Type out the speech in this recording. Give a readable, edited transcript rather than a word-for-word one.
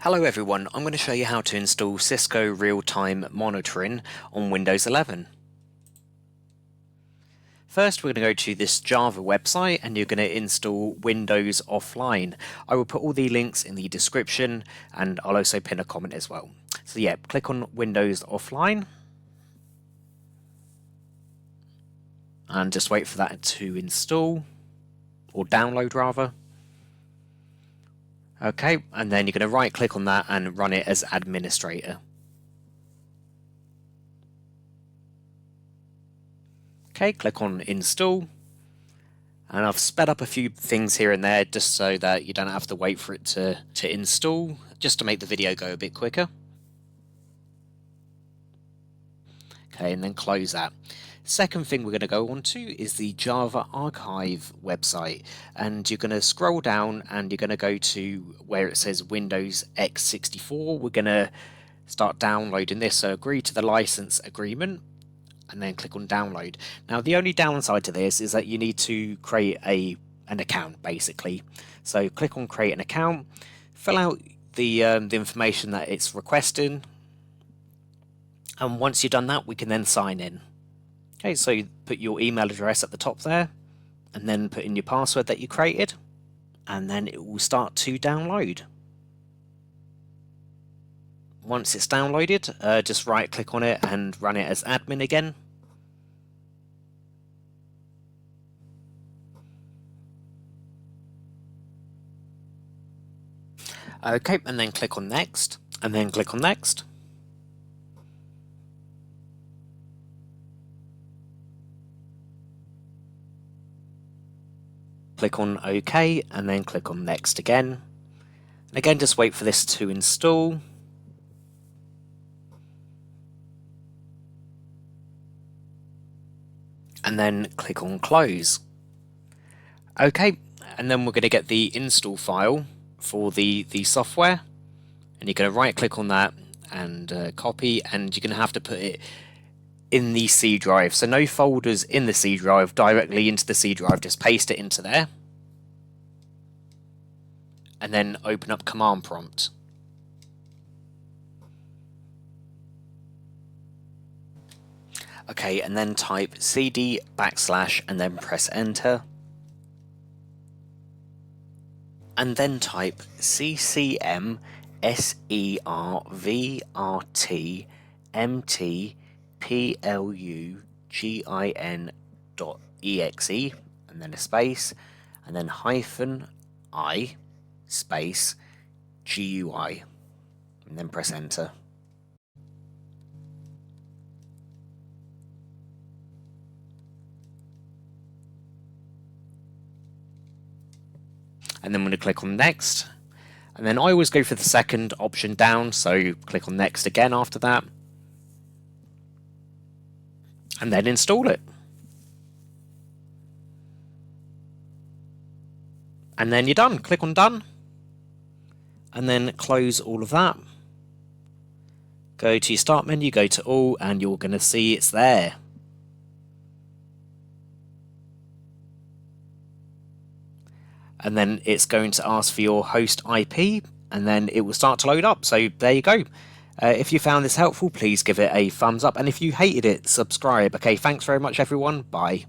Hello everyone, I'm going to show you how to install Cisco real-time monitoring on Windows 11. First we're going to go to this Java website and you're going to install Windows Offline. I will put all the links in the description and I'll also pin a comment as well. So yeah, click on Windows Offline and just wait for that to install, or download rather. Okay, and then you're going to right click on that and run it as administrator. Okay, click on install, and I've sped up a few things here and there just so that you don't have to wait for it to install, just to make the video go a bit quicker. Okay, and then close that. Second thing we're going to go on to is the Java archive website, and you're going to scroll down and you're going to go to where it says Windows x64. We're going to start downloading this, so agree to the license agreement and then click on download. Now the only downside to this is that you need to create an account basically. So click on create an account, fill out the information that it's requesting, and once you've done that we can then sign in. Okay, so you put your email address at the top there and then put in your password that you created, and then it will start to download. Once it's downloaded, just right click on it and run it as admin again. Okay, and then click on next, and then click on next. Click on OK and then click on next again. And again, just wait for this to install. And then click on close. Okay, and then we're going to get the install file for the software, and you're going to right click on that and copy, and you're going to have to put it in the C drive. So no folders in the C drive, directly into the C drive, just paste it into there and then open up command prompt. Okay, and then type cd / and then press enter, and then type ccmservrtmtplugin.exe and then a space, and then -i space GUI, and then press enter. And then I'm going to click on next, and then I always go for the second option down, so click on next again after that and then install it. And then you're done. Click on done and then close all of that. Go to your start menu, go to all, and you're going to see it's there. And then it's going to ask for your host IP, and then it will start to load up. So there you go. If you found this helpful, please give it a thumbs up, and if you hated it, subscribe. Okay, thanks very much everyone. Bye.